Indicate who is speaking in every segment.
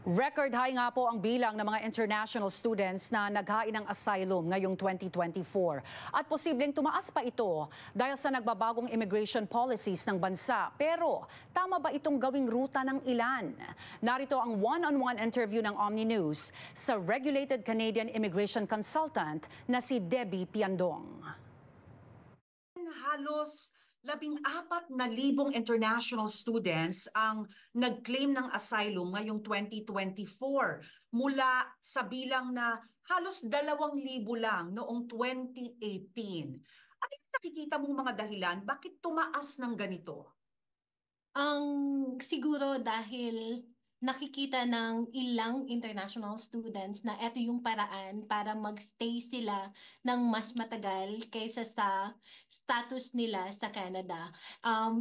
Speaker 1: Record high nga po ang bilang ng mga international students na naghain ng asylum ngayong 2024. At posibleng tumaas pa ito dahil sa nagbabagong immigration policies ng bansa. Pero tama ba itong gawing ruta ng ilan? Narito ang one-on-one interview ng Omni News sa regulated Canadian immigration consultant na si Debbie Piandong.
Speaker 2: Halos 14,000 international students ang nag-claim ng asylum ngayong 2024 mula sa bilang na halos 2,000 lang noong 2018. Ano yung nakikita mong mga dahilan? Bakit tumaas ng ganito?
Speaker 3: Siguro dahil nakikita ng ilang international students na ito yung paraan para magstay sila ng mas matagal kaysa sa status nila sa Canada.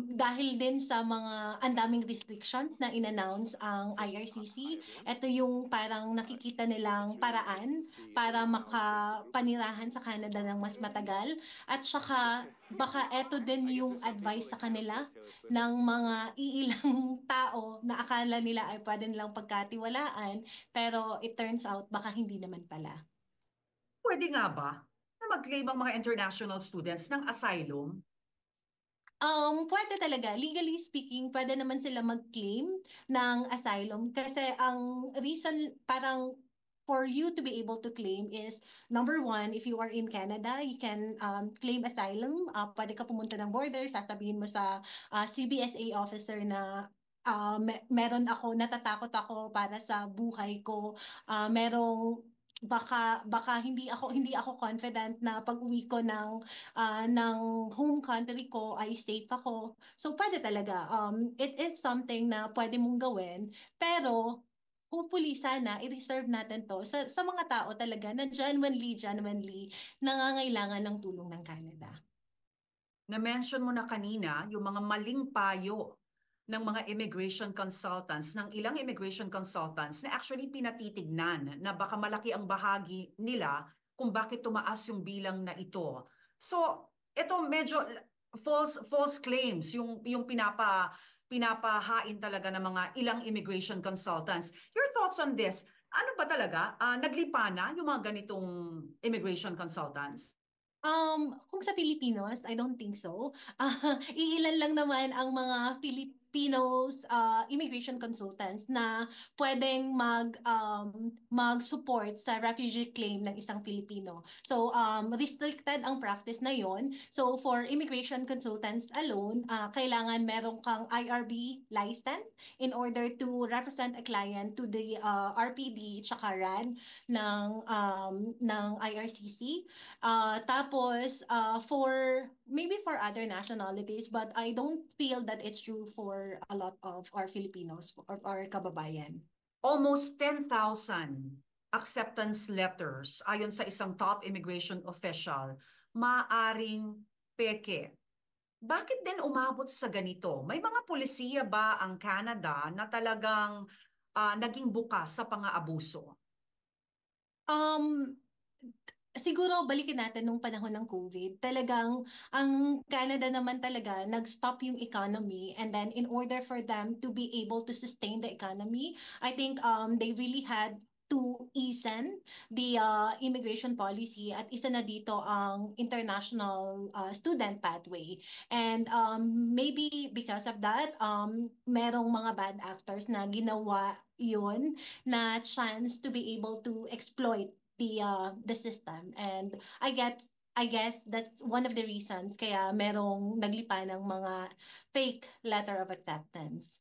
Speaker 3: Dahil din sa ang daming restrictions na in-announce ang IRCC, ito yung parang nakikita nilang paraan para makapanirahan sa Canada ng mas matagal. At saka baka ito din yung advice sa kanila ng mga iilang tao na akala nila ay pwede nilang pagkatiwalaan, pero it turns out baka hindi naman pala.
Speaker 2: Pwede nga ba na mag-claim ang mga international students ng asylum?
Speaker 3: Pwede talaga. Legally speaking, pwede naman sila mag-claim ng asylum kasi ang reason parang for you to be able to claim is, number one, if you are in Canada, you can claim asylum. Pwede ka pumunta ng border, sasabihin mo sa CBSA officer na natatakot ako para sa buhay ko. Baka hindi ako confident na pag-uwi ko ng home country ko ay safe ako. So pwede talaga. It is something na pwede mong gawin, pero hopefully sana i-reserve natin to sa mga tao talaga na genuinely nangangailangan ng tulong ng Canada.
Speaker 2: Na-mention mo na kanina yung mga maling payo ng mga immigration consultants, ng ilang immigration consultants na actually pinatitignan na baka malaki ang bahagi nila kung bakit tumaas yung bilang na ito. So, ito medyo false claims yung pinapahain talaga ng mga ilang immigration consultants. Your thoughts on this? Ano ba talaga? Naglipa na yung mga ganitong immigration consultants?
Speaker 3: Kung sa Pilipinos, I don't think so. Iilan lang naman ang mga Filipinos immigration consultants na pwedeng mag-support sa refugee claim ng isang Filipino. So, restricted ang practice na yon. So, for immigration consultants alone, kailangan meron kang IRB license in order to represent a client to the RPD tsaka RAD ng IRCC. Tapos, maybe for other nationalities, but I don't feel that it's true for a lot of our Filipinos or our kababayan.
Speaker 2: Almost 10,000 acceptance letters ayon sa isang top immigration official, maaring peke. Bakit din umabot sa ganito? May mga pulisiya ba ang Canada na talagang naging bukas sa pang-aabuso?
Speaker 3: Siguro balikin natin nung panahon ng COVID. Talagang ang Canada naman talaga nag-stop yung economy, and then in order for them to be able to sustain the economy, I think they really had to easen the immigration policy, at isa na dito ang international student pathway. And maybe because of that, merong mga bad actors na ginawa yun na chance to be able to exploit the system. And I guess that's one of the reasons kaya merong naglipa ng mga fake letter of acceptance.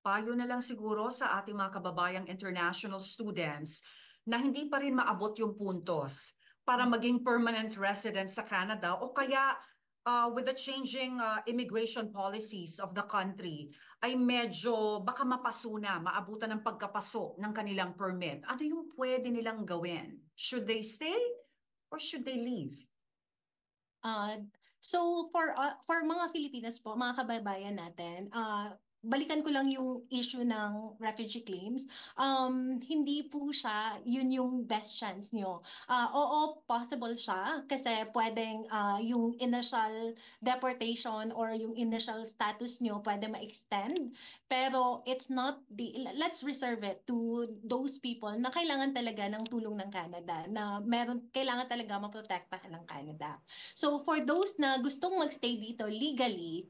Speaker 2: Payo na lang siguro sa ating mga kababayang international students na hindi pa rin maabot yung puntos para maging permanent resident sa Canada, o kaya with the changing immigration policies of the country ay medyo baka mapasuna, maabutan ng pagkapaso ng kanilang permit. Ano yung pwede nilang gawin? Should they stay or should they leave?
Speaker 3: So for mga Filipinos po, mga kababayan natin, balikan ko lang yung issue ng refugee claims. Hindi po siya yun yung best chance nyo. Oo, possible siya kasi pwedeng yung initial deportation or yung initial status nyo pwede ma-extend. Pero it's not let's reserve it to those people na kailangan talaga ng tulong ng Canada, na kailangan talaga maprotektahan ng Canada. So for those na gustong magstay dito legally,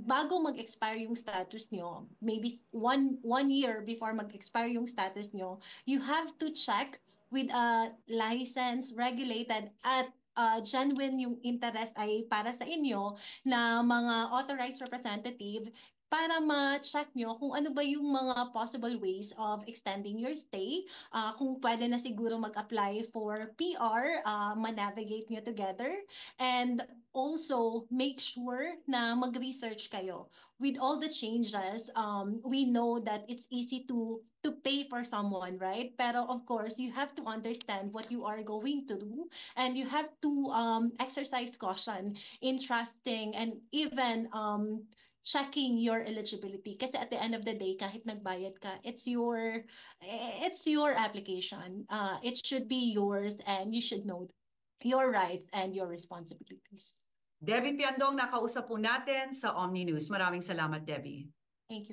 Speaker 3: bago mag-expire yung status nyo, maybe one year before mag-expire yung status nyo, you have to check with a licensed, regulated, at genuine yung interest ay para sa inyo na mga authorized representative para ma-check nyo kung ano ba yung mga possible ways of extending your stay, kung pwede na siguro mag-apply for PR, ma-navigate nyo together, and also make sure na mag-research kayo. With all the changes, we know that it's easy to pay for someone, right? Pero of course, you have to understand what you are going to do, and you have to exercise caution in trusting and even checking your eligibility. Kasi at the end of the day, kahit nagbayad ka, it's your application. It should be yours, and you should know your rights and your responsibilities.
Speaker 2: Debbie Piandong, nakausap po natin sa Omni News. Maraming salamat, Debbie.
Speaker 3: Thank you.